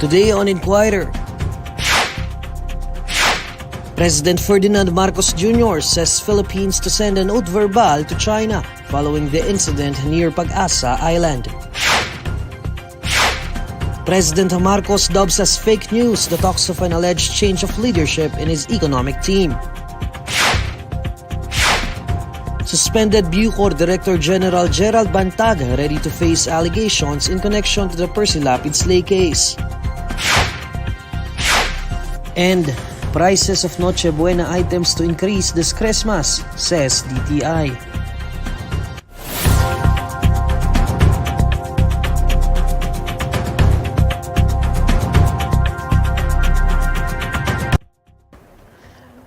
Today on Inquirer, President Ferdinand Marcos Jr. says Philippines to send a note verbal to China following the incident near Pag-asa Island. President Marcos dubs as fake news the talks of an alleged change of leadership in his economic team. Suspended Bucor Director General Gerald Bantag ready to face allegations in connection to the Lapid slay case. And prices of Noche Buena items to increase this Christmas, says DTI.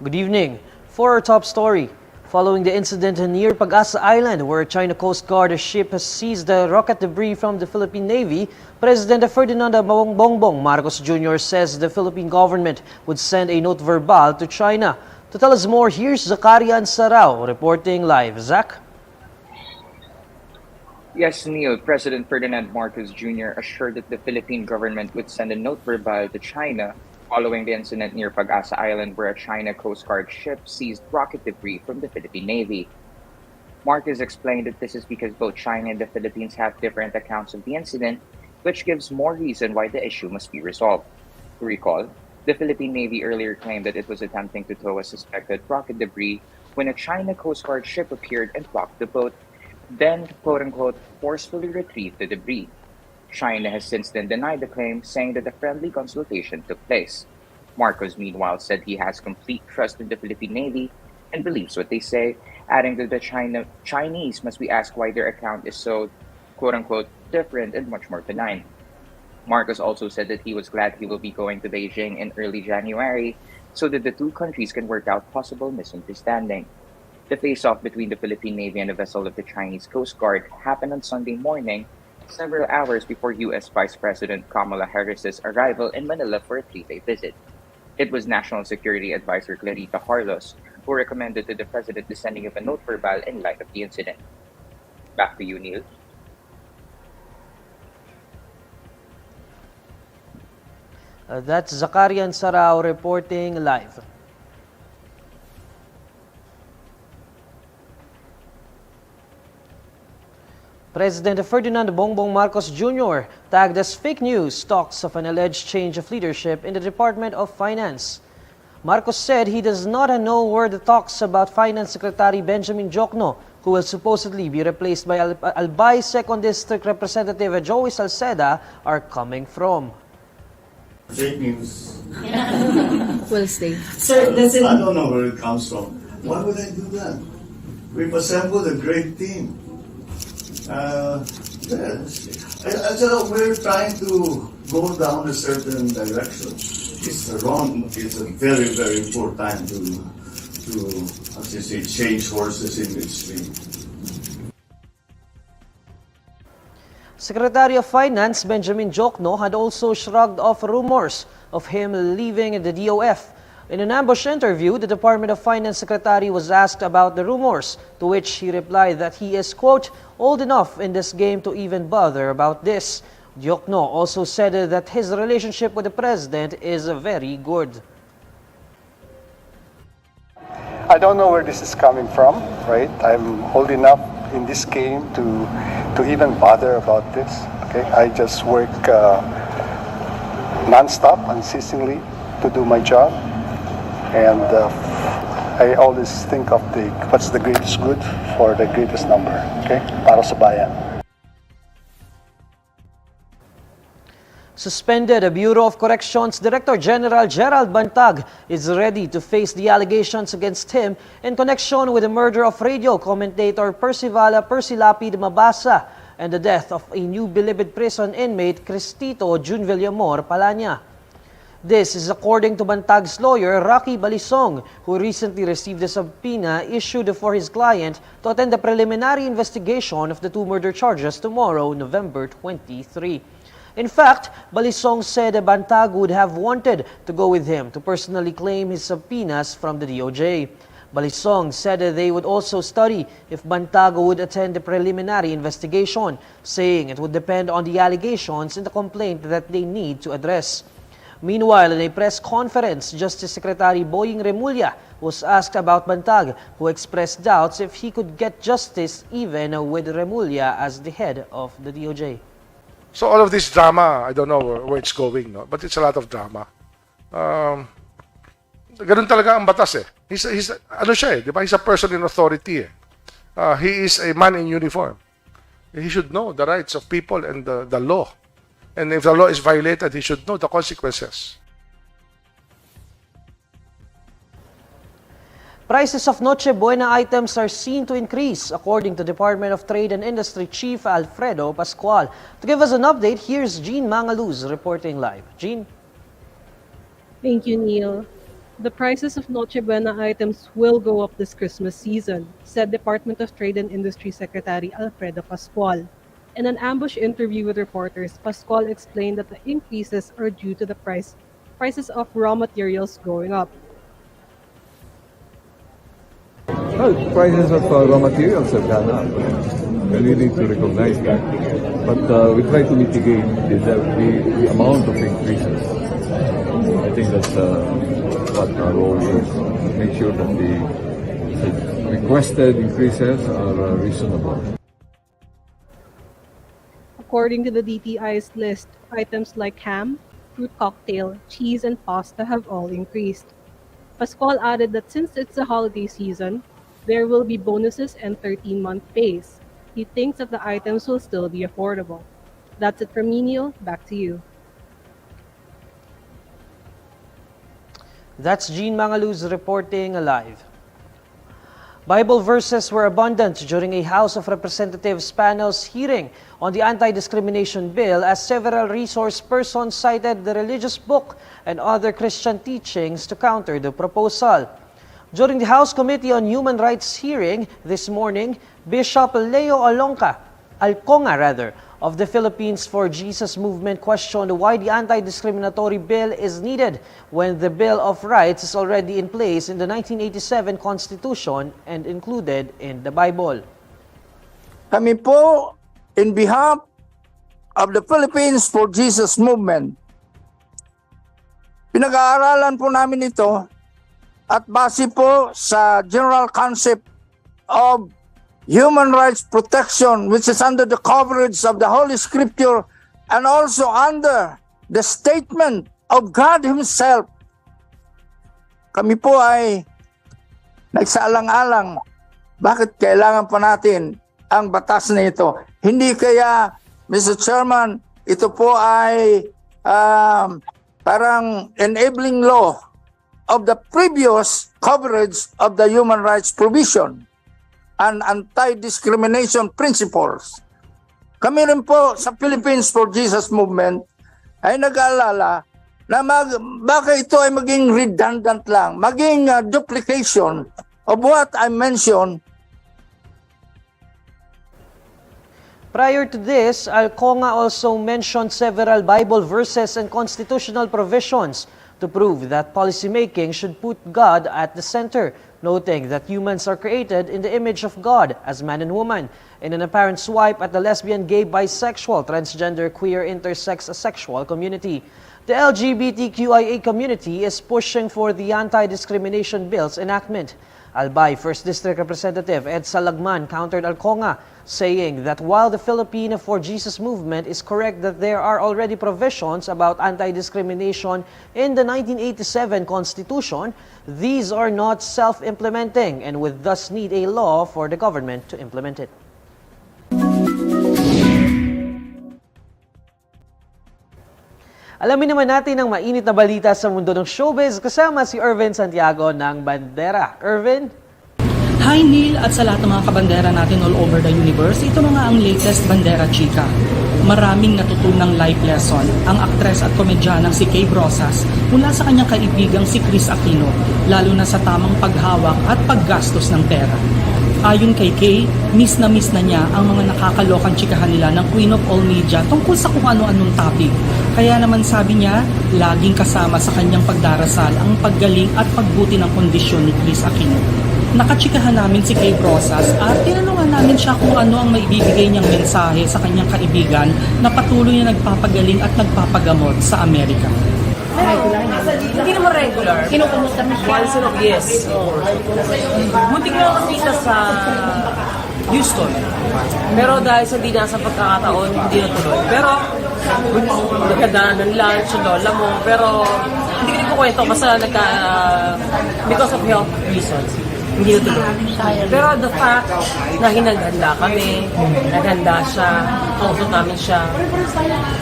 Good evening. For our top story, following the incident near Pag-asa Island where China Coast Guard ship has seized the rocket debris from the Philippine Navy, President Ferdinand Bongbong Marcos Jr. says the Philippine government would send a note verbal to China. To tell us more, here's Zakaria Sarao reporting live. Zach? Yes, Neil. President Ferdinand Marcos Jr. assured that the Philippine government would send a note verbal to China following the incident near Pag-asa Island where a China Coast Guard ship seized rocket debris from the Philippine Navy. Marcos explained that this is because both China and the Philippines have different accounts of the incident, which gives more reason why the issue must be resolved. To recall, the Philippine Navy earlier claimed that it was attempting to tow a suspected rocket debris when a China Coast Guard ship appeared and blocked the boat, then quote-unquote forcefully retrieved the debris. China has since then denied the claim, saying that a friendly consultation took place. Marcos, meanwhile, said he has complete trust in the Philippine Navy and believes what they say, adding that the Chinese must be asked why their account is so, quote-unquote, different and much more benign. Marcos also said that he was glad he will be going to Beijing in early January so that the two countries can work out possible misunderstanding. The face-off between the Philippine Navy and a vessel of the Chinese Coast Guard happened on Sunday morning, several hours before U.S. Vice President Kamala Harris's arrival in Manila for a 3-day visit. It was National Security Advisor Clarita Carlos who recommended to the President the sending of a note verbal in light of the incident. Back to you, Neil. That's Zakaria Sarao reporting live. President Ferdinand Bongbong Marcos Jr. tagged as fake news talks of an alleged change of leadership in the Department of Finance. Marcos said he does not know where the talks about Finance Secretary Benjamin Diokno, who will supposedly be replaced by Albay 2nd District Representative Joey Salceda, are coming from. Fake news. Will stay. Sir, I don't know where it comes from. Why would I do that? We've assembled a great team. We're trying to go down a certain direction. It's wrong. It's a very, very poor time to as you say, change horses in midstream. Secretary of Finance Benjamin Diokno had also shrugged off rumors of him leaving the DOF. In an ambush interview, the Department of Finance Secretary was asked about the rumors, to which he replied that he is, quote, old enough in this game to even bother about this. Diokno also said that his relationship with the President is very good. I don't know where this is coming from, right? I'm old enough in this game to even bother about this, okay? I just work non-stop, unceasingly to do my job. And I always think of what's the greatest good for the greatest number, okay? Para sa bayan. Suspended Bureau of Corrections Director General Gerald Bantag is ready to face the allegations against him in connection with the murder of radio commentator Percy Lapid Mabasa and the death of a new Bilibid prison inmate Cristito Jun Villamor Palanya. This is according to Bantag's lawyer, Rocky Balisong, who recently received a subpoena issued for his client to attend the preliminary investigation of the two murder charges tomorrow, November 23. In fact, Balisong said Bantag would have wanted to go with him to personally claim his subpoenas from the DOJ. Balisong said that they would also study if Bantag would attend the preliminary investigation, saying it would depend on the allegations in the complaint that they need to address. Meanwhile, in a press conference, Justice Secretary Boying Remulla was asked about Bantag, who expressed doubts if he could get justice even with Remulla as the head of the DOJ. So all of this drama, I don't know where it's going, no? But it's a lot of drama. Ganun talaga ang batas eh. Ano siya eh, di ba? He's a person in authority eh. He is a man in uniform. He should know the rights of people and the law. And if the law is violated, he should know the consequences. Prices of Noche Buena items are seen to increase, according to Department of Trade and Industry Chief Alfredo Pascual. To give us an update, here's Jean Mangaluz reporting live. Jean? Thank you, Neil. The prices of Noche Buena items will go up this Christmas season, said Department of Trade and Industry Secretary Alfredo Pascual. In an ambush interview with reporters, Pascual explained that the increases are due to the prices of raw materials going up. Well, prices of raw materials have gone up. We need to recognize that. But we try to mitigate the amount of increases. I think that's what our role is. Make sure that the requested increases are reasonable. According to the DTI's list, items like ham, fruit cocktail, cheese, and pasta have all increased. Pascual added that since it's the holiday season, there will be bonuses and 13-month pays. He thinks that the items will still be affordable. That's it from me, Neil. Back to you. That's Jean Mangaluz reporting live. Bible verses were abundant during a House of Representatives panel's hearing on the Anti-Discrimination Bill, as several resource persons cited the religious book and other Christian teachings to counter the proposal. During the House Committee on Human Rights hearing this morning, Bishop Leo Alconga of the Philippines for Jesus movement questioned why the anti-discriminatory bill is needed when the Bill of Rights is already in place in the 1987 Constitution and included in the Bible. Kami po, in behalf of the Philippines for Jesus movement, pinag-aaralan po namin ito at base po sa general concept of human rights protection, which is under the coverage of the Holy Scripture and also under the statement of God Himself. Kami po ay nagsaalang-alang bakit kailangan pa natin ang batas na ito. Hindi kaya, Mr. Chairman, ito po ay parang enabling law of the previous coverage of the human rights provision and anti-discrimination principles. Kami rin po sa Philippines for Jesus movement ay nag-aalala na baka ito ay maging redundant lang, maging duplication of what I mentioned. Prior to this, Alconga also mentioned several Bible verses and constitutional provisions to prove that policymaking should put God at the center, noting that humans are created in the image of God as man and woman, in an apparent swipe at the lesbian, gay, bisexual, transgender, queer, intersex, asexual community. The LGBTQIA community is pushing for the anti-discrimination bill's enactment. Albay 1st District Representative Ed Salagman countered Alconga, saying that while the Philippine for Jesus movement is correct that there are already provisions about anti-discrimination in the 1987 Constitution, these are not self-implementing and would thus need a law for the government to implement it. Alamin naman natin ang mainit na balita sa mundo ng showbiz kasama si Irvin Santiago ng Bandera. Irvin? Hi Neil at sa lahat ng mga kabandera natin all over the universe, ito na nga ang latest Bandera Chika. Maraming natutunang life lesson ang aktres at komedyanang si Kay Brosas mula sa kanyang kaibigang si Chris Aquino, lalo na sa tamang paghawak at paggastos ng pera. Ayon kay Kay, miss na niya ang mga nakakalokang chikahan nila ng Queen of All Media tungkol sa kung ano-anong topic. Kaya naman sabi niya, laging kasama sa kanyang pagdarasal ang paggaling at pagbuti ng kondisyon ni Chris Aquino. nakachikahan namin si Kay Rosas at tinanungan namin siya kung ano ang maibibigay niyang mensahe sa kanyang kaibigan na patuloy na nagpapagaling at nagpapagamot sa Amerika. Hindi naman regular. Kinukumusta mo siya? Once in a yes. Muntik na ako kita sa Houston. Pero dahil sa di nasa pagkakataon, hindi natuloy. Pero, nagkadaan ng lunch, yung lola mo. Pero, hindi ko rin kukwento basta because of health reasons. Hindi natuloy. Pero the fact na hinaghanda kami, naghanda siya, kausap namin siya,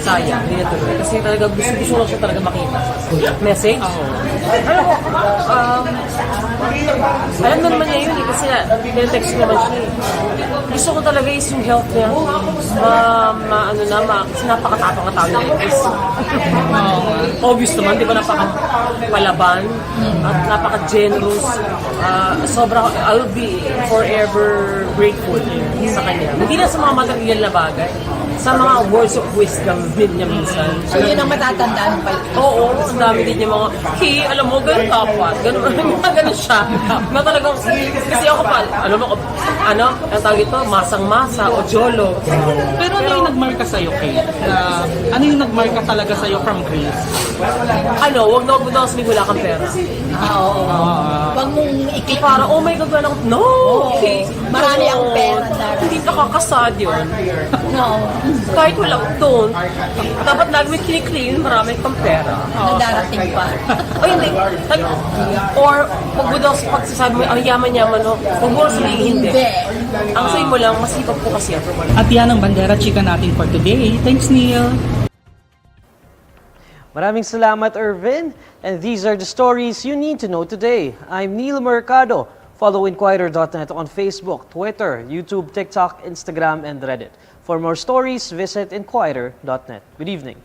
sayang, hindi natuloy. Kasi talaga gusto lang siya talaga makita. Message? Alam mo naman niya yun eh, kasi text naman siya eh. Gusto ko talaga is yung health niya. Kasi napakatapang na tao niya. Obvious naman, di ba napakapalaban at napaka-generous. Sobrang, I'll be forever grateful sa kanya. Hindi na sa mga material na bagay. Sa mga words of wisdom din niya minsan. So yun ang matatandaan pa. Oo, ang dami din niya mga, alam mo, ganun dapat. Ganun siya. Na talagang, kasi ako pa, alam mo, ang tawag ito, masang-masa o jolo. Pero ano yung nagmarka sa'yo, Kay? Ano yung nagmarka talaga sa'yo from Grace? Huwag na sabihin wala kang pera. Oo. Huwag mong iklik. Para, oh my God, wala kang, no! Okay. Marami ang pera darating. Hindi nakakasad yun. No. Kahit walang doon, dapat lagi may kiniklaim, marami kang pera. Darating pa. O hindi. Or, huwag mo daw pagsasabi mo, yaman-yaman, no? Huwag mo sabihin hindi. Ang sabi mo lang, masipag po kasi ako. At yan ang bandera chika natin for today. Thanks, Neil. Maraming salamat, Irvin. And these are the stories you need to know today. I'm Neil Mercado. Follow INQUIRER.net on Facebook, Twitter, YouTube, TikTok, Instagram, and Reddit. For more stories, visit INQUIRER.net. Good evening.